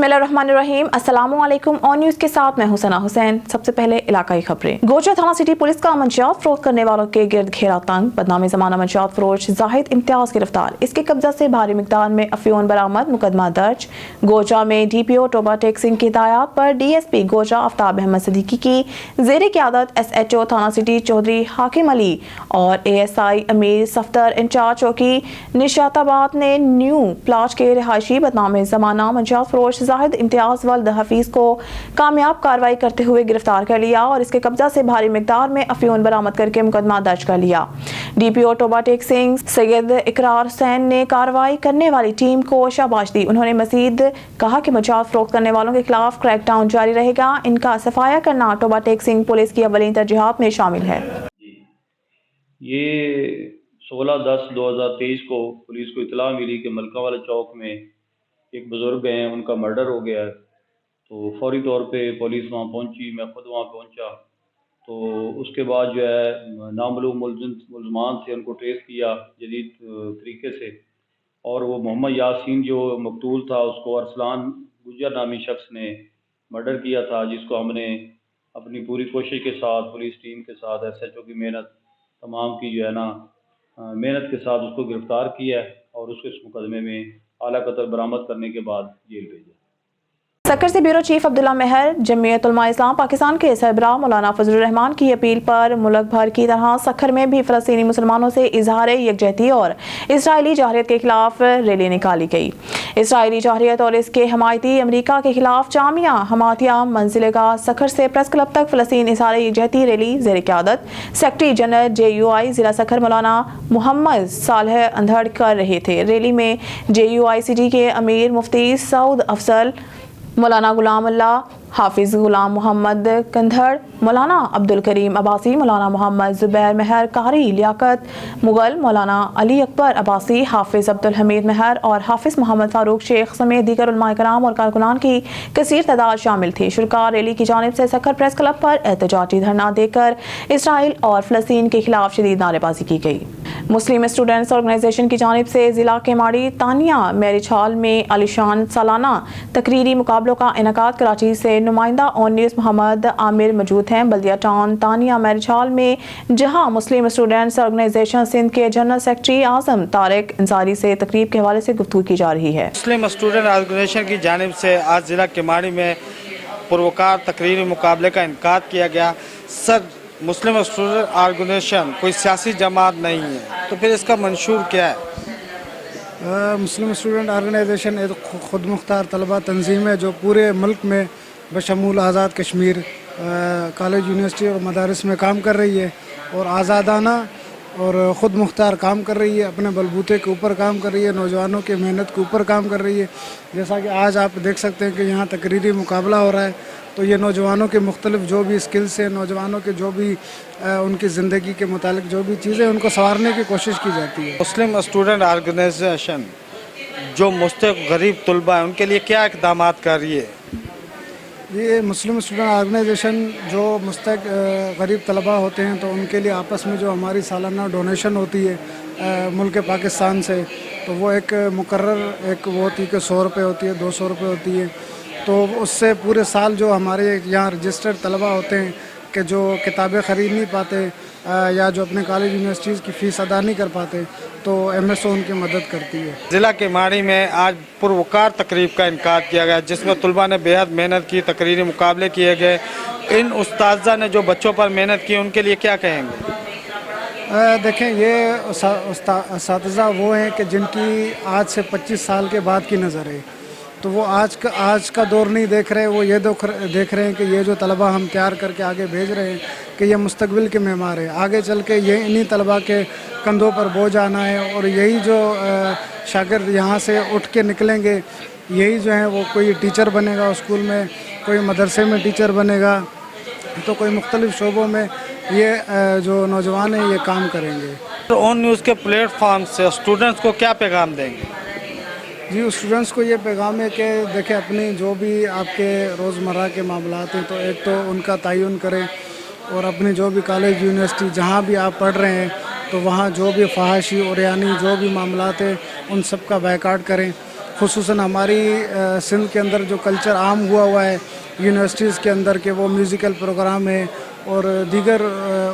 बिस्मिल्लाहिर्रहमानिर्रहीम। अस्सलामुअलैकुम। On news के साथ मैं हुसैना हुसैन। सबसे पहले इलाकाई खबरें। गोचा थाना सिटी पुलिस का मंशियात फरोख्त करने वालों के गिर्द घेरा तंग। बदनामी ज़माना मंशियात फरोश जाहिद इम्तियाज गिरफ्तार। इसके कब्जा से भारी मिकदार में अफीम बरामद। मुकदमा दर्ज। गोचा में DPO टोबा टेक सिंह की हिदायत पर DSP गोचा आफ्ताब अहमद सिद्दीकी की ज़ेर क़यादत SHO थाना सिटी चौधरी हाकिम अली और ASI अमीर सफ्तर इंचार्ज चौकी निशाताबाद ने न्यू प्लाज के रिहायशी बदनामी ज़माना मंशियात फरोश जाहिद इम्तियाज वल्द हफीज को कामयाब कार्रवाई करते हुए गिरफ्तार कर लिया और इसके कब्जा से भारी मिकदार में अफीम बरामद करके मुकदमा दर्ज कर लिया। DPO टोबा टेक सिंह सैयद इकरार हुसैन ने कार्रवाई करने वाली टीम को शाबाश दी। उन्होंने मजीद कहा कि मंशियात फरोख्त करने वालों के खिलाफ क्रैकडाउन जारी रहेगा। इनका सफाया करना टोबा टेक सिंह पुलिस की अव्वलीन तरजीहात में शामिल है। ये 16/10/2023 को पुलिस को इतला मिली कि मलका वाला चौक में एक बुज़ुर्ग हैं, उनका मर्डर हो गया है। तो फौरी तौर पे पुलिस वहाँ पहुंची, मैं ख़ुद वहाँ पहुंचा। तो उसके बाद जो है नामालूम मुलज़मान से उनको ट्रेस किया जदीद तरीके से, और वो मोहम्मद यासीन जो मकतूल था उसको अरसलान गुजर नामी शख्स ने मर्डर किया था, जिसको हमने अपनी पूरी कोशिश के साथ पुलिस टीम के साथ SHO की मेहनत तमाम की जो है ना मेहनत के साथ उसको गिरफ़्तार किया है और उसको इस मुकदमे में आला कत्ल बरामद करने के बाद जेल भेजा। सक्कर से ब्यूरो चीफ अब्दुल्ला मेहर जमीयत उलमा इस्लाम पाकिस्तान के सरबराह मौलाना फजलुर रहमान की अपील पर मुल्क भर की तरह सक्कर में भी फ़लस्तीनी मुसलमानों से इजहार यकजहती और इसराइली जहरियत के खिलाफ रैली निकाली गई। इसराइली जहरियत और इसके हमायती अमरीका के खिलाफ जामिया हमातिया मंजिलेगा सक्कर से प्रेस क्लब तक फ़लस्तीन इजहार यकजहती रैली ज़ेर क़यादत सेक्रेटरी जनरल JUI ज़िला सक्कर मौलाना मोहम्मद सालेह अंधड़ कर रहे थे। रैली में JUICT के अमीर मुफ्ती सऊद अफजल, मौलाना गुलाम अल्लाह, हाफिज गुलाम मोहम्मद कंधड़, मौलाना अब्दुल करीम अब्बासी, मौलाना मोहम्मद जुबैर मेहर कारी, लियाकत मुगल, मौलाना अली अकबर अब्बासी, हाफिज अब्दुल हमीद मेहर और हाफिज मोहम्मद फारूक शेख समेत दीगर उलमा कराम और कारकुनान की कसीर तादाद शामिल थी। शुरका रैली की जानिब से सक्कर प्रेस क्लब पर एहतजाजी धरना देकर इसराइल और फ़लस्तीन के खिलाफ शदीद नारेबाजी की गई। मुस्लिम स्टूडेंट्स ऑर्गेनाइजेशन की जानिब से ज़िला केमाड़ी तानिया मैरिज हॉल में आलिशान सालाना तकरीरी मुकाबलों का इनेकाद कराची से नुमाइंदा ऑन न्यूज़ मोहम्मद आमिर मौजूद हैं। बल्दिया टाउन तानिया मैरिज हॉल में जहां मुस्लिम स्टूडेंट्स ऑर्गेनाइजेशन सिंध के जनरल सेक्रेटरी आज़म तारिक अंसारी से तकरीब के हवाले से गुफ्तगू की जा रही है। मुस्लिम स्टूडेंट ऑर्गेनाइजेशन की जानिब से आज ज़िला केमाड़ी में पुरवकार तकरीरी मुकाबले का इनेकाद किया गया। सर, मुस्लिम स्टूडेंट ऑर्गेनाइजेशन कोई सियासी जमात नहीं है, तो फिर इसका मंशूर क्या है? मुस्लिम स्टूडेंट ऑर्गेनाइजेशन एक खुद मुख्तार तलबा तंजीम है जो पूरे मुल्क में बशमूल आज़ाद कश्मीर कॉलेज यूनिवर्सिटी और मदारस में काम कर रही है और आज़ादाना और ख़ुद मुख्तार काम कर रही है, अपने बलबूते के ऊपर काम कर रही है, नौजवानों की मेहनत के ऊपर काम कर रही है। जैसा कि आज आप देख सकते हैं कि यहाँ तकरीरी मुकाबला हो रहा है, तो ये नौजवानों के मुख्तलिफ जो भी स्किल्स हैं, नौजवानों के जो भी उनकी ज़िंदगी के मुतालिक जो भी चीज़ें उनको संवारने की कोशिश की जाती है। मुस्लिम स्टूडेंट ऑर्गेनाइजेशन जो मुस्तहिक़ गरीब तलबा हैं उनके लिए क्या इक़दाम कर रही है? ये मुस्लिम स्टूडेंट ऑर्गेनाइजेशन जो मुस्तहिक़ गरीब तलबा होते हैं तो उनके लिए आपस में जो हमारी सालाना डोनेशन होती है मुल्क पाकिस्तान से, तो वो एक मुकर्रर एक वो होती है कि 100 रुपये होती है, 200 रुपये होती है। तो उससे पूरे साल जो हमारे यहाँ रजिस्टर्ड तलबा होते हैं कि जो किताबें ख़रीद नहीं पाते या जो अपने कॉलेज यूनिवर्सिटीज़ की फ़ीस अदा नहीं कर पाते, तो MSO उनकी मदद करती है। ज़िला केमाड़ी में आज पुरवकार तकरीब का इनेकाद किया गया, जिसमें तलबा ने बेहद मेहनत की, तकरीरी मुकाबले किए गए। इन उस्ताज़ा ने जो बच्चों पर मेहनत की उनके लिए क्या कहेंगे? देखें, ये उस्ताज़ा वो हैं कि जिनकी आज से 25 साल के बाद की नज़र है, तो वो आज का दौर नहीं देख रहे, वो ये देख रहे हैं कि ये जो तलबा हम तैयार करके आगे भेज रहे हैं कि ये मुस्तकबिल के मेमार है। आगे चल के ये इन्हीं तलबा के कंधों पर बोझ आना है और यही जो शागिर्द यहाँ से उठ के निकलेंगे, यही जो है वो कोई टीचर बनेगा स्कूल में, कोई मदरसे में टीचर बनेगा, तो कोई मुख्तलिफ शोबों में ये जो नौजवान हैं ये काम करेंगे। तो ऑन न्यूज़ के प्लेटफॉर्म से स्टूडेंट्स को क्या पैगाम देंगे? जी, स्टूडेंट्स को ये पैगाम है कि देखें, अपनी जो भी आपके रोज़मर्रा के मामलात हैं तो एक तो उनका तयन करें और अपनी जो भी कॉलेज यूनिवर्सिटी जहाँ भी आप पढ़ रहे हैं तो वहाँ जो भी फहाशी और यानी जो भी मामलात हैं उन सब का बायकाट करें خصوصاً ہماری سندھ کے اندر جو کلچر عام ہوا ہے یونیورسٹیز کے اندر کہ وہ میوزیکل پروگرام ہے اور دیگر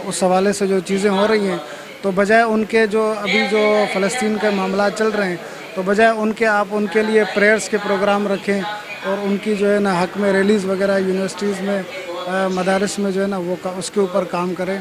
اس حوالے سے جو چیزیں ہو رہی ہیں، تو بجائے ان کے جو ابھی جو فلسطین کے معاملات چل رہے ہیں، تو بجائے ان کے آپ ان کے لیے پریئرز کے پروگرام رکھیں اور ان کی جو ہے نا حق میں ریلیز وغیرہ یونیورسٹیز میں مدارس میں جو ہے نا وہ اس کے اوپر کام کریں۔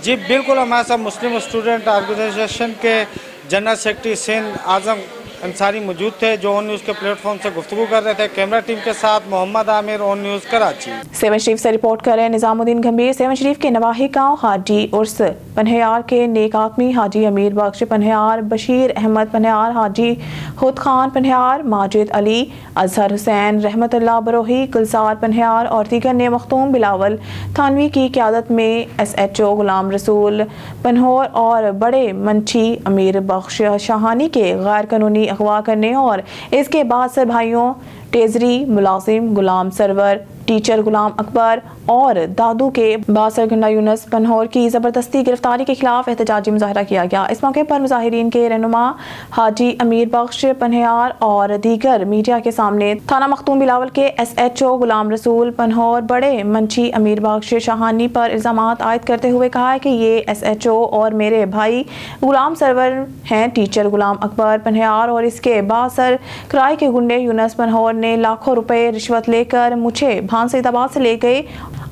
جی بالکل، ہمارے ساتھ مسلم اسٹوڈنٹ آرگنائزیشن کے جنرل سیکرٹری سندھ اعظم انصاری موجود تھے، جو اون نیوز کے پلیٹ فارم سے گفتگو کر رہے تھے۔ کیمرہ ٹیم کے ساتھ محمد عامر، اون نیوز کراچی۔ سیون شریف سے رپورٹ کریں نظام الدین گھمبیر۔ سیون شریف کے نواحی گاؤں حاجی عرس پنہیار کے نیک آدمی حاجی امیر بخش پنہیار، بشیر احمد پنہیار، حاجی خود خان پنہیار، ماجد علی، اظہر حسین، رحمت اللہ بروہی، گلزار پنہیار اور دیگر نے مختوم بلاول تھانوی کی قیادت میں ایس ایچ او غلام رسول پنہور اور بڑے منچی امیر بخش شاہانی کے غیر قانونی اغوا کرنے اور اس کے بعد سے بھائیوں ٹیزری ملازم غلام سرور، ٹیچر غلام اکبر اور دادو کے باثر گنڈا یونس پنہور کی زبردستی گرفتاری کے خلاف احتجاجی مظاہرہ کیا گیا۔ اس موقع پر مظاہرین کے رہنما حاجی امیر بخش پنہیار اور دیگر میڈیا کے سامنے تھانہ مختوم بلاول کے ایس ایچ او غلام رسول پنہور بڑے منچی امیر بخش شاہانی پر الزامات عائد کرتے ہوئے کہا کہ یہ ایس ایچ او اور میرے بھائی غلام سرور ہیں، ٹیچر غلام اکبر پنہیار اور اس کے باثر کرائے کے گنڈے یونس پنہور نے لاکھوں روپے رشوت لے کر مجھے سید آباد سے لے گئے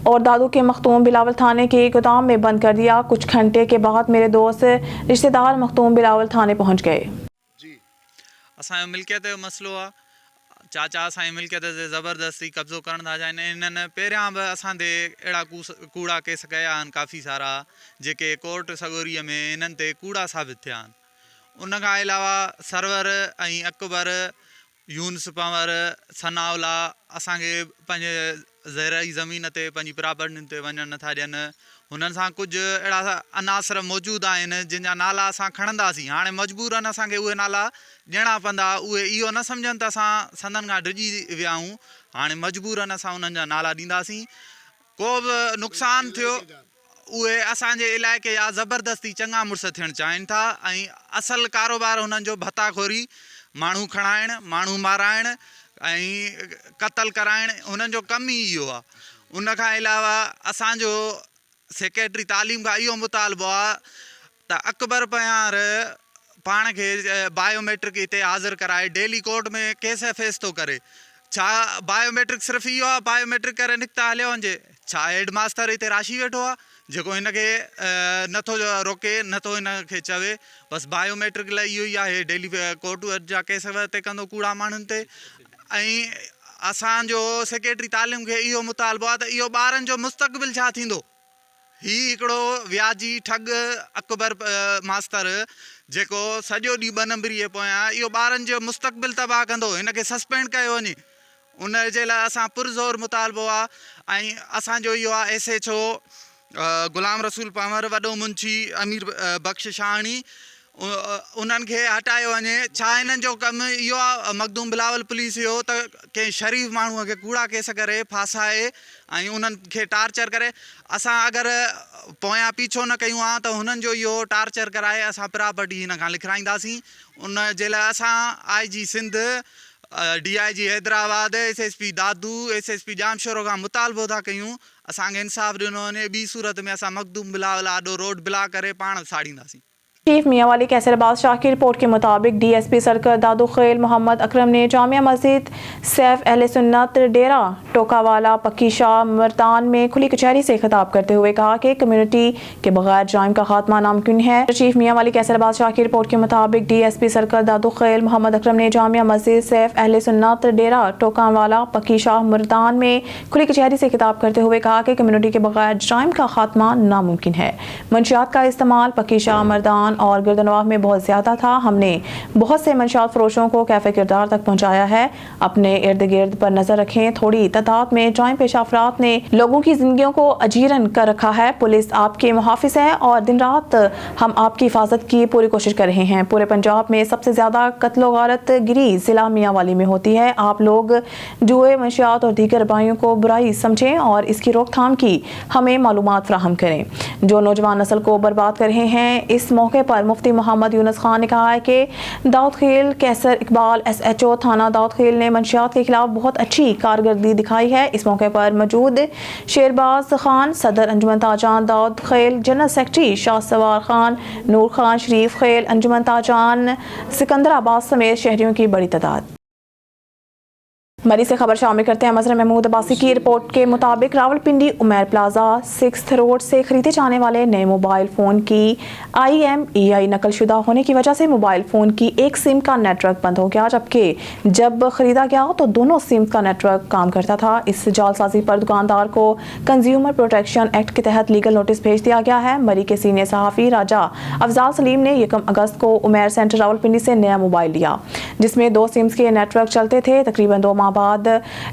اور دادو کے مختوم بلاول تھانے کے گودام میں بند کر دیا۔ کچھ گھنٹے کے بعد میرے دوست رشتہ دار مختوم بلاول تھانے پہنچ گئے۔ جی اساں ملکیت جو مسئلو آ چاچا اساں ملکیت سے زبردستی قبضو کرن تھا چاہن انہن پہریاں بھی اساں دے اڑا کوڑا کیس کیا ان کافی سارا جے کورٹ سگوری میں انہن تے کوڑا ثابت تھیا۔ ان کا علاوہ سرور اکبر یونس پنور ثناءاللہ اساں کے پنج زرعی زمین تے پنج پراپرٹی تے ونجن نتھا ڈین۔ انہن سان کچھ اڑا عناصر موجود آئین جن جا نالا اساں کھڑنداسیں، ہاں مجبورن اساں کے اوے نالا ڈینا پندا، اوے ایو نہ سمجھن تا اساں سندن کا ڈجی ویا ہوں، ہاں مجبورن اساں انہن جا نالا ڈینداسیں۔ کو بھی نقصان تھیو اوے اساں جے علاقے جا زبردستی چنگا مرس تھیڻ چاہن تھا، اصل کاروبار انہن جو بھتا خوری، مانو کھڑائن، مانو مارائن، قتل کرائن، انہن جو کم ہی اہو آ۔ ان کا علاوہ اساں جو سیکریٹری تعلیم کا ایو مطالبو آ تا اکبر پنہیار پاण کے بایو میٹرک ہتے حاضر کرائے، ڈیلی کورٹ میں کیس فیس تو کرے۔ چھا بایو میٹرک صرف ایو آ بایو میٹرک کرے نکتا ہلے ونجے؟ چھا ہیڈ ماسٹر ہتے راشی ویٹھو آ جیکو ہن کے نتھو روکے نتھو ہن کے چوے؟ بس بایو میٹرک لاءِ ایو ہی آہے، ڈیلی کورٹ جا کیس تے کندو کوڑا ماण्हुनि تے۔ اساں جو سیکریٹری تعلیم کے ایو مطالبو آ ته ایو ॿارن جو مستقبل چھا تھیندو؟ ہی ہکڑو ویاجی ٹھگ اکبر ماستر جيڪو سڄو ڏينهن 2 نمبري پويان اهو ٻارن جو مستقبل تباہ کندو، هن کي سسپينڊ کيو وڃي۔ ان جي لاءِ اسان پرزور مطالبو آ ۽ اسان جو اهو آ ایس ایچ او غلام رسول پنور وڏو منشي امير بخش شاهڻي انہن کي ہٹايو وڃي۔ ڇا انہن جو کم اهو آ مخدوم بلاول پولیس اهو ته कंहिं شريف ماण्هوء کي کوڑا کيس ڪري ڦاسائي ۽ انہن کي ٽارچر ڪري؟ اسان اگر پويان پیچھو نہ کيون آ ته هنن جو اهو ٽارچر ڪرائي اسان پراپرٽي هن کان لکرائينداسين۔ ان جي لاءِ اسان آئی جي سندھ، ڈي آئی جي حيدرآباد، ایس ایس پي دادو، ایس ایس پي جامشورو کان مطالبو تھا کيون اسان کي انصاف ڏنو وڃي، ॿي صورت میں اسان مخدوم بلاول آڏو روڊ بلاڪ کرے پاڻ ساڙينداسين۔ چیف میاں والی کیسر عباس شاہ کی رپورٹ کے مطابق ڈی ایس پی سرکل دادو خیل محمد اکرم نے جامع مسجد سیف اہل سنت ڈیرہ ٹوکا والا پکی شاہ مردان میں کھلی کچہری سے خطاب کرتے ہوئے کہا کہ کمیونٹی کے بغیر جرائم کا خاتمہ ناممکن ہے۔ چیف میاں والی کیسر عباس شاہ کی رپورٹ کے مطابق ڈی ایس پی سرکل دادو خیل محمد اکرم نے جامع مسجد سیف اہل سنت ڈیرہ ٹوکا والا پکی شاہ مردان میں کھلی کچہری سے خطاب کرتے ہوئے کہا کہ کمیونٹی کے بغیر جرائم کا خاتمہ ناممکن ہے۔ منشیات کا استعمال پکی شاہ مردان اور گردنواہ میں بہت زیادہ تھا۔ ہم نے بہت سے منشیات فروشوں کو کیفے کردار تک پہنچایا ہے۔ اپنے ارد گرد پر نظر رکھیں، تھوڑی تعداد میں جرائم پیشہ افراد نے لوگوں کی زندگیوں کو اجیرن کر رکھا ہے۔ پولیس آپ کے محافظ ہے اور دن رات ہم آپ کی حفاظت کی پوری کوشش کر رہے ہیں۔ پورے پنجاب میں سب سے زیادہ قتل و غارت گری ضلع میاں والی میں ہوتی ہے۔ آپ لوگ جوئے، منشیات اور دیگر برائیوں کو برائی سمجھیں اور اس کی روک تھام کی ہمیں معلومات فراہم کریں۔ جو نوجوان نسل کو برباد کر رہے ہیں، اس موقع पर मुफ्ती मोहम्मद यूनुस खान ने कहा है कि दाऊद खेल कैसर इकबाल SHO थाना दाऊद खेल ने मंशियात के खिलाफ बहुत अच्छी कारकर्दगी दिखाई है। इस मौके पर मौजूद शेरबाज खान, सदर अंजुमन ताजान दाऊद खेल, जनरल सेक्रेटरी शाह सवार खान, नूर खान, शरीफ खेल, अंजुमन ताजान सिकंदराबाद समेत शहरियों की बड़ी तादाद। मरी से खबर शामिल करते हैं। मजर महमूद अब्बासी की रिपोर्ट के मुताबिक Rawalpindi Umair plaza 6th road से खरीदे जाने वाले नए मोबाइल फ़ोन की IMEI नकलशुदा होने की वजह से मोबाइल फ़ोन की एक सिम का नेटवर्क बंद हो गया, जबकि जब ख़रीदा गया तो दोनों सिम का नेटवर्क काम करता था। इस जालसाजी पर दुकानदार को कंज्यूमर प्रोटेक्शन एक्ट के तहत लीगल नोटिस भेज दिया गया है। मरी के सीनियर सहाफ़ी राजा अफजाल सलीम ने 1 अगस्त को उमैर सेंटर रावलपिंडी से नया मोबाइल लिया, जिसमें 2 सिम्स के नेटवर्क चलते थे। तकरीबन 2 माह बाद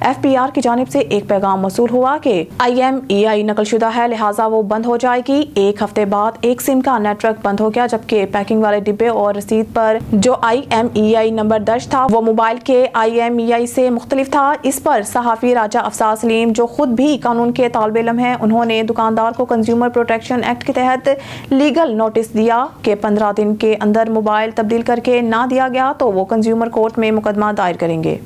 FPR की जानिब से एक पैगाम मौसूल हुआ कि IMEI नकलशुदा है, लिहाजा वो बंद हो जाएगी। 1 हफ्ते बाद एक सिम का नेटवर्क बंद हो गया, जबकि पैकिंग वाले डिब्बे और रसीद पर जो IMEI नंबर दर्ज था वो मोबाइल के IMEI से मुख्तलिफ था। इस पर सहाफ़ी राजा अफजाल सलीम, जो खुद भी कानून के तालिब इल्म हैं, उन्होंने दुकानदार को कंज्यूमर प्रोटेक्शन एक्ट के तहत लीगल नोटिस दिया कि 15 दिन के अंदर मोबाइल तब्दील करके ना दिया गया तो वो कंज्यूमर कोर्ट में मुकदमा दायर करेंगे।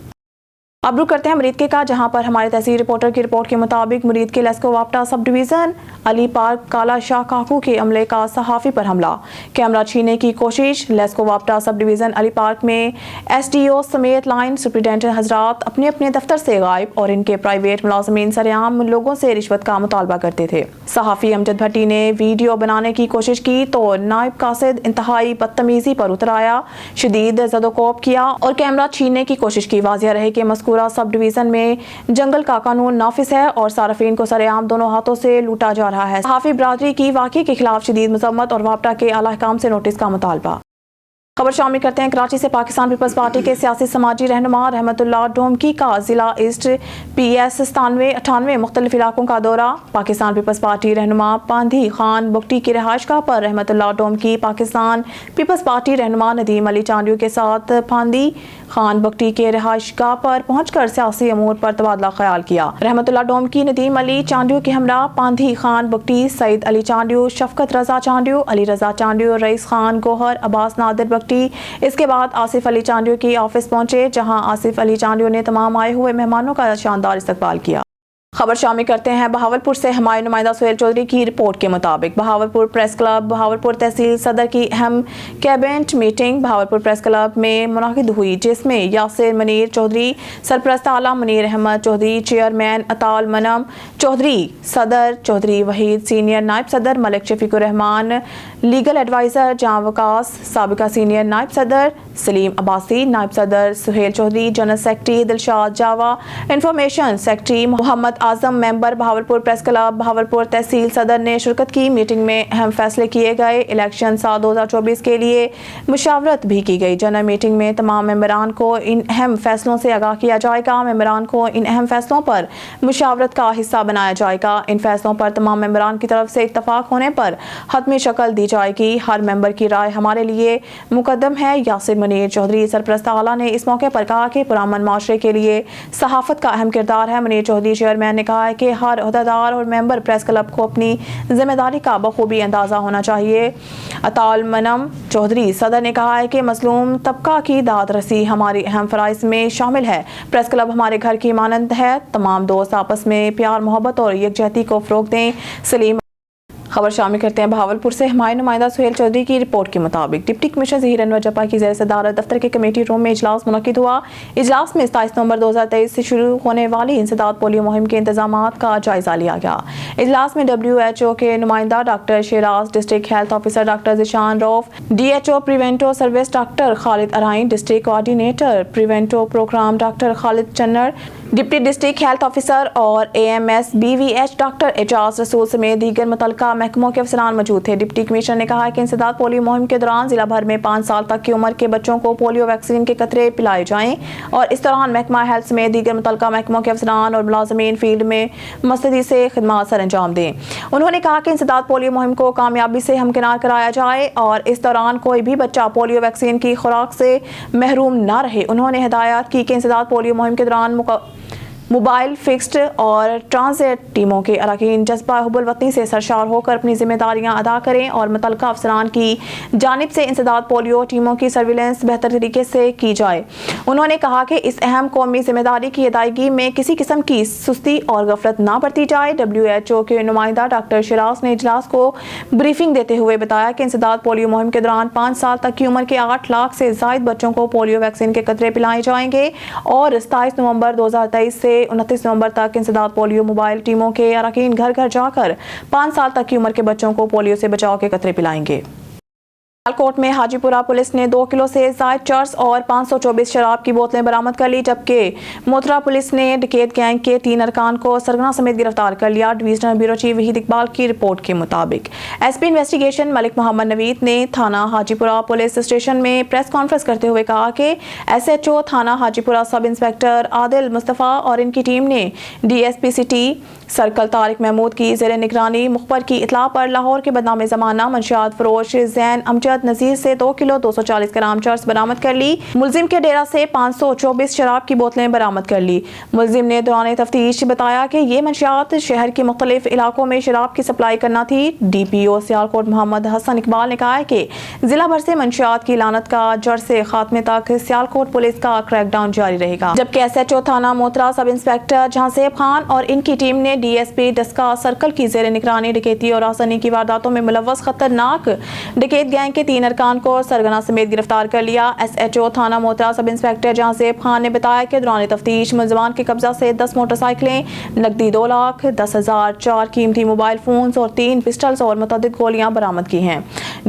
अब रुक करते हैं मुरीद के का, जहां पर हमारे तहसील रिपोर्टर की रिपोर्ट के मुताबिक मुरीद के लेस्को वाप्टा सब डिवीज़न अली पार्क काला शाह काकू के अमले का सहाफ़ी पर हमला, कैमरा छीनने की कोशिश। लेस्को वाप्टा सब डिवीज़न अली पार्क में SDO समेत लाइन सुपरिटेंडेंट हजरात अपने अपने दफ्तर से गायब और इनके प्राइवेट मुलाजमीन सरेआम लोगों से रिश्वत का मुतालबा करते थे। सहाफ़ी अमजद भट्टी ने वीडियो बनाने की कोशिश की तो नायब कासिद इंतहाई बदतमीजी पर उतर आया, शदीद ज़दोकोब किया और कैमरा छीनने की कोशिश की। वाज़िह रहे कि मज़कूरा सब डिवीजन में जंगल का कानून नाफिज है और सार्फिन को सरेआम दोनों हाथों से लूटा जा रहा है। सहाफ़ी बरादरी की वाक़े के खिलाफ शदीद मज़म्मत और वाप्टा के आला हुकाम से नोटिस का मुतालबा। खबर शामिल करते हैं कराची से। पाकिस्तान पीपल्स पार्टी के सियासी समाजी रहनुमा रहमतुल्लाह डोमकी का जिला ईस्ट PS 97-98 मुख्तलिफ इलाकों का दौरा। पाकिस्तान पीपल्स पार्टी रहनुमा पांधी खान बुगटी की रिहाइशगाह पर रहमतुल्लाह डोमकी पाकिस्तान पीपल्स पार्टी रहनुमा नदीम अली चांडियो के साथ पांधी खान बुगटी के रिहाइशगाह पर पहुंचकर सियासी अमूर पर तबादला ख्याल किया। रहमतुल्लाह डोमकी नदीम अली चांडियो के हमरा पांधी खान बुगटी, सईद अली चांडियो, शफकत रजा चांडियो, अली रजा चांडियो, रईस खान गोहर, अब्बास नादिर इसके बाद आसिफ अली चांडियो की ऑफिस पहुंचे, जहां आसिफ अली चांडियो ने तमाम आए हुए मेहमानों का शानदार इस्तकबाल किया। खबर शामिल करते हैं बहावलपुर से। हमारे नुमाइंदा सुहेल चौधरी की रिपोर्ट के मुताबिक बहावलपुर प्रेस क्लब बहावलपुर तहसील सदर की अहम cabinet meeting Bahawalpur press club में मुनाकिद हुई, जिसमें यासिर मनीर चौधरी सरपरस्त आला, मुनीर अहमद चौधरी चेयरमैन, अताल मनम चौधरी सदर, चौधरी वहीद सीनियर नायब सदर, मलिक शफीकुर रहमान लीगल एडवाइज़र, जां वकास साबिका सीनियर नायब सदर, सलीम अब्बासी नायब सदर, Suhail Chaudhry general secretary, Dilshad Jawa information secretary, Mohammad Azam member Bahawalpur press club Bahawalpur tehsil सदर ने शिरकत की। मीटिंग में अहम फैसले किए गए। इलेक्शन साल 2024 के लिए मुशावरत भी की गई। जनरल मीटिंग में तमाम मेंबरान को इन अहम फैसलों से आगाह किया जाएगा। मेंबरान को इन अहम फैसलों पर मुशावरत का हिस्सा बनाया जाएगा। इन फैसलों पर तमाम मेंबरान की तरफ से इत्तफाक होने पर हतमी शक्ल दी जाएगी। हर मेंबर की राय हमारे लिए मुकद्दम है। यासिर मनीर चौधरी सरपरस्त आला ने इस मौके पर कहा कि पुरअमन माशरे के लिए सहाफत का अहम किरदार है। मनीर चौधरी चेयरमैन ने कहा है कि हर ओहदेदार और मेंबर प्रेस क्लब को अपनी जिम्मेदारी का बखूबी अंदाजा होना चाहिए। अताल मनम चौधरी सदर ने कहा है कि मजलूम तबका की दाद रसी हमारी अहम फराइज में शामिल है। प्रेस क्लब हमारे घर की मानंद है। तमाम दोस्त आपस में प्यार मोहब्बत और यकजहती को फरोग दें। सलीम खबर शामिल करते हैं बहावलपुर से। हमारे नुमाइंदा सुहेल चौधरी की रिपोर्ट के मुताबिक डिप्टी कमिश्नर ज़हीर अनवर जपा की ज़ेर सदारत दफ्तर के कमेटी रूम में इजलास मुनक्किद हुआ। इजलास में 27 नवंबर 2023 से शुरू होने वाली इंसदाद पोलियो मुहिम के इंतजामात का जायजा लिया गया। इजलास में WHO के नुमाइंदा doctor Sheraz, district health officer doctor Zeeshan Rauf, DHO preventive service doctor Khalid Arain, district coordinator preventive program doctor Khalid Channar, deputy district health officer और AMS BVH doctor Ejaz Rasool समेत दीगर मुतल्लिका महकमों के अफसरान मौजूद थे। डिप्टी कमिश्नर ने कहा कि इंसदाद पोलियो मुहिम के दौरान जिला भर में 5 साल तक की उम्र के बच्चों को पोलियो वैक्सीन के कतरे पिलाए जाएं और इस दौरान महकमा हेल्थ समेत दीगर मुतल्लिका महकमों के अफसरान और मुलाजमीन फील्ड में मुस्तैदी से खिदमत सर अंजाम दें। उन्होंने कहा कि इंसदाद पोलियो मुहिम को कामयाबी से हमकिनार कराया जाए और इस दौरान कोई भी बच्चा पोलियो वैक्सीन की खुराक से महरूम न रहे। उन्होंने हिदायत की कि इंसदाद पोलियो मुहिम के दौरान موبائل فکسڈ اور ٹرانزٹ ٹیموں کے اراکین جذبہ حب الوطنی سے سرشار ہو کر اپنی ذمہ داریاں ادا کریں اور متعلقہ افسران کی جانب سے انسداد پولیو ٹیموں کی سرویلنس بہتر طریقے سے کی جائے۔ انہوں نے کہا کہ اس اہم قومی ذمہ داری کی ادائیگی میں کسی قسم کی سستی اور غفلت نہ برتی جائے۔ WHO کے نمائندہ ڈاکٹر شراز نے اجلاس کو بریفنگ دیتے ہوئے بتایا کہ انسداد پولیو مہم کے دوران 5 سال تک کی عمر کے 8 لاکھ سے زائد بچوں کو پولیو ویکسین کے قطرے پلائے جائیں گے اور 27 نومبر 2023 سے 29 نومبر تک انسداد پولیو موبائل ٹیموں کے اراکین گھر گھر جا کر 5 سال تک کی عمر کے بچوں کو پولیو سے بچاؤ کے قطرے پلائیں گے۔ سیالکوٹ میں حاجی پورہ پولیس نے 2 کلو سے زائد چرس اور 524 شراب کی بوتلیں برآمد کر لی، جبکہ موترا پولیس نے ڈکیت گینگ کے 3 ارکان کو سرغنہ سمیت گرفتار کر لیا۔ Divisional bureau chief Waheed Iqbal کی رپورٹ کے مطابق ایس پی انویسٹیگیشن ملک محمد نوید نے تھانہ حاجی پورہ پولیس اسٹیشن میں پریس کانفرنس کرتے ہوئے کہا کہ SHO تھانہ حاجی پورہ سب انسپیکٹر عادل مصطفیٰ اور ان کی ٹیم نے DSP city circle Tariq Mahmood کی زیر نگرانی مخبر کی اطلاع پر لاہور کے بدنام زمانہ منشیات فروش زین امجد نذیر سے 2 کلو 240 گرام چرس برآمد کر لی۔ ملزم کے ڈیرہ سے 524 شراب کی بوتلیں برآمد کر لی۔ ملزم نے دوران تفتیش بتایا کہ یہ منشیات شہر کے مختلف علاقوں میں شراب کی سپلائی کرنا تھی۔ DPO سیالکوٹ محمد حسن اقبال نے کہا ہے کہ ضلع بھر سے منشیات کی لعنت کا جڑ سے خاتمے تک سیالکوٹ پولیس کا کریک ڈاؤن جاری رہے گا، جبکہ SHO تھانہ موترا سب انسپیکٹر جہانزیب خان اور ان کی ٹیم نے DSP ڈسکا سرکل کی زیر نگرانی ڈکیتی اور آسانی کی وارداتوں میں ملوث خطرناک ڈکیت گینگ کے 3 ارکان کو سرغنہ سمیت گرفتار کر لیا۔ SHO تھانہ موترا سب انسپیکٹر جہانزیب خان نے بتایا کہ دوران تفتیش ملزمان کے قبضہ سے 10 موٹر سائیکلیں، نقدی 2,10,000، 4 قیمتی موبائل فونز اور 3 پسٹلز اور متعدد گولیاں برآمد کی ہیں۔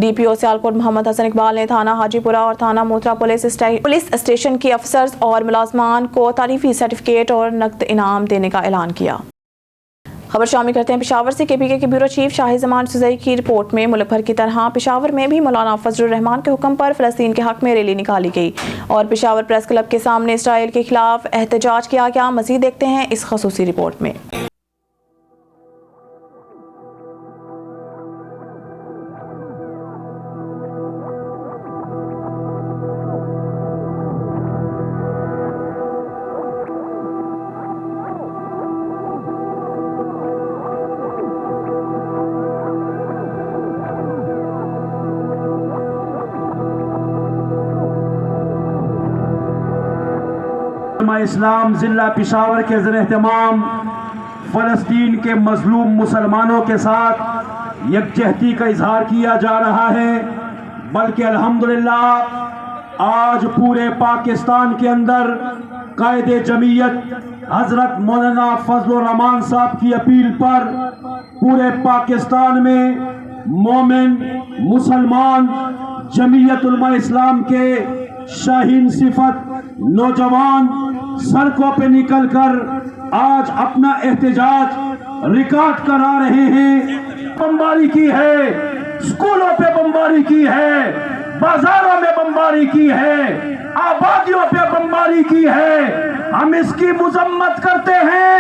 DPO سیالکوٹ محمد حسن اقبال نے تھانہ حاجی پورہ اور تھانہ موترا پولیس اسٹیشن کے افسرز اور ملازمان کو تعریفی سرٹیفکیٹ اور نقد انعام دینے کا اعلان کیا۔ خبر شامل کرتے ہیں پشاور سے۔ KPK کے بیورو چیف شاہ زمان سزئی کی رپورٹ میں ملک بھر کی طرح پشاور میں بھی مولانا فضل الرحمان کے حکم پر فلسطین کے حق میں ریلی نکالی گئی اور پشاور پریس کلب کے سامنے اسرائیل کے خلاف احتجاج کیا گیا۔ مزید دیکھتے ہیں اس خصوصی رپورٹ میں۔ اسلام ضلع پشاور کے زیر اہتمام فلسطین کے مظلوم مسلمانوں کے ساتھ یکجہتی کا اظہار کیا جا رہا ہے، بلکہ الحمدللہ آج پورے پاکستان کے اندر قائد جمعیت حضرت مولانا فضل الرحمان صاحب کی اپیل پر پورے پاکستان میں مومن مسلمان جمعیت علماء اسلام کے شاہین صفت نوجوان سڑکوں پہ نکل کر آج اپنا احتجاج ریکارڈ کرا رہے ہیں۔ بمباری کی ہے، اسکولوں پہ بمباری کی ہے، بازاروں میں بمباری کی ہے، آبادیوں پہ بمباری کی ہے۔ ہم اس کی مذمت کرتے ہیں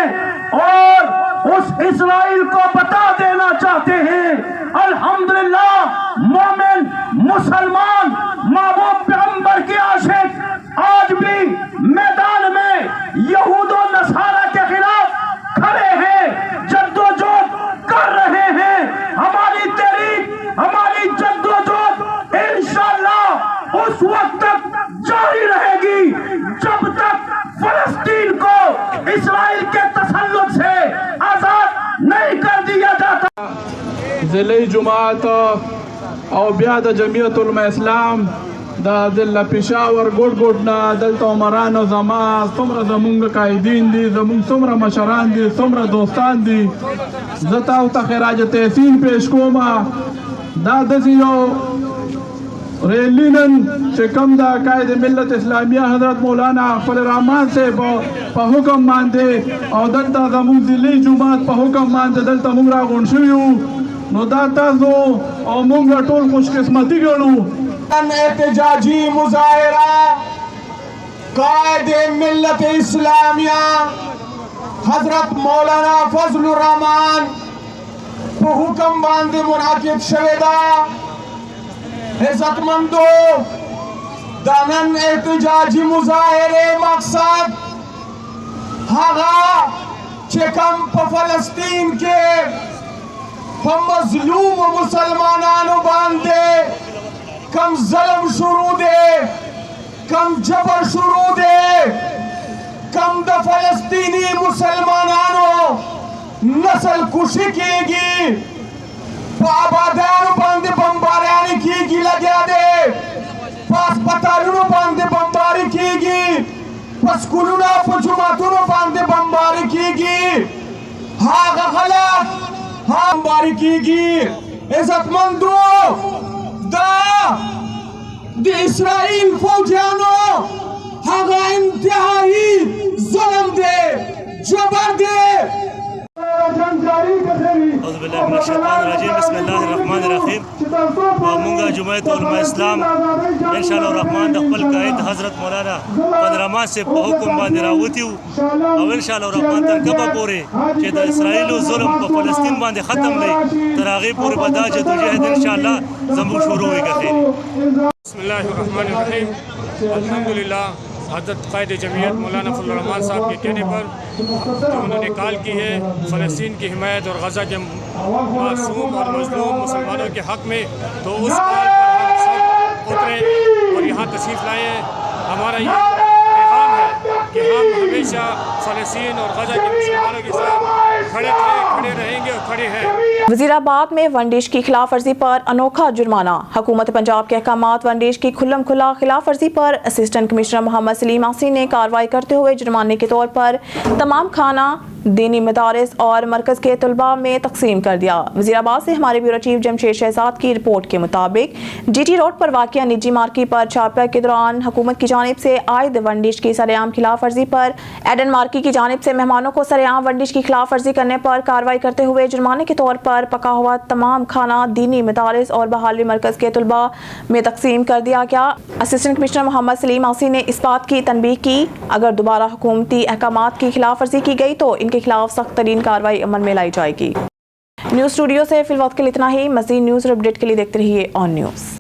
اور اس اسرائیل کو بتا دینا چاہتے ہیں الحمدللہ مومن مسلمان محبوب پیغمبر کے عاشق آج بھی میدان میں یہود و نصارہ کے خلاف کھڑے ہیں، جدوجہد کر رہے ہیں۔ ہماری تحریک، ہماری جدوجہد انشاءاللہ اس وقت تک جاری رہے گی جب تک فلسطین کو اسرائیل کے تسلط سے آزاد نہیں کر دیا جاتا۔ ضلعی جماعت او بیا د جمعیت علماء اسلام دا ضلع پشاور ګوټ ګوټ نه دلته عمرانو زما څومره زمونږ قائدین دي، زمونږ څومره مشران دي، څومره دوستان دي، زه تاسو ته خراج تحسین پیش کوم۔ دا داسې یو ریلی نن چې کوم د قائد ملت اسلامیه حضرت مولانا فضل الرحمان صاحب په حکم باندې او دلته زمونږ ضلعي جماعت په حکم باندې دلته موږ راغونډ شوي وو، نو دا تاسو او موږ ټول خوش قسمتي ګڼو۔ احتجاجی مظاہرہ قائد ملت اسلامیہ حضرت مولانا فضل الرحمان کو حکم باندے منعقد شویدہ۔ عزت مندو دانن احتجاجی مظاہرے مقصد هغه چې کوم په فلسطین کې په مظلوم مسلمانانو باندې کم ظلم شروع دی، کم جبر شروع دی، کم د فلسطینی مسلمانانو نسل کشی کیږي، په آبادانو باندې بمباریانې کیږي لګیا دی، په هسپتالونو باندې بمباري کیږي، په سکولونو په جوماتونو باندې بمباري کیږي، هغه خلک بمباري کیږي. عزتمندو دا د اسرائیل فوجیانو هغه انتهایی ظلم دی، جبر دی. اعوذ باللہ من الشیطان الرجیم، بسم اللہ الرحمن الرحیم. مونږه جمعیت علماء اسلام انشاءاللہ الرحمن د خپل قائد حضرت مولانا قدرمان سے په حکم باندې راوتی او انشاءاللہ الرحمن تر کبه پورې چې د اسرائیل ظلم په فلسطین باندې ختم نه تر هغه پورې به دا جدوجہد انشاءاللہ زموږ شروع وي. بسم اللہ الرحمن الرحیم. الحمدللہ حضرت قائد جمعیت مولانا فضل الرحمان صاحب کے کہنے پر جو انہوں نے کال کی ہے فلسطین کی حمایت اور غزہ کے معصوم اور مظلوم مسلمانوں کے حق میں، تو اس کال پر ہم سب اترے اور یہاں تشریف لائے ہیں. ہمارا یہ پیغام ہے کہ ہم ہمیشہ فلسطین اور غزہ کے مسلمانوں کے ساتھ کھڑے تھے، کھڑے رہیں گے اور کھڑے ہیں. وزیر آباد میں ونڈیش کی خلاف ورزی پر انوکھا جرمانہ. حکومت پنجاب کے احکامات ونڈیش کی کھلم کھلا خلاف ورزی پر اسسٹنٹ کمشنر محمد سلیم آسی نے کارروائی کرتے ہوئے جرمانے کے طور پر تمام کھانا دینی مدارس اور مرکز کے طلباء میں تقسیم کر دیا. وزیر آباد سے ہمارے بیورو چیف جمشید شہزاد کی رپورٹ کے مطابق جی ٹی روڈ پر واقع نجی مارکیٹ پر چھاپے کے دوران حکومت کی جانب سے عائد ونڈیش کی سرعام خلاف ورزی پر ایڈن مارکی کی جانب سے مہمانوں کو سرعام ونڈیش کی خلاف ورزی کرنے پر کارروائی کرتے ہوئے جرمانے کے طور پر پکا ہوا تمام کھانا دینی مدارس اور بحالی مرکز کے طلباء میں تقسیم کر دیا گیا. اسسٹنٹ کمشنر محمد سلیم آسی نے اس بات کی تنبیہ کی اگر دوبارہ حکومتی احکامات کی خلاف ورزی کی گئی تو ان کے خلاف سخت ترین کارروائی عمل میں لائی جائے گی. نیوز اسٹوڈیو سے فی الوقت کے لیے اتنا ہی. مزید نیوز اور اپڈیٹ کے لیے دیکھتے رہیے آن نیوز.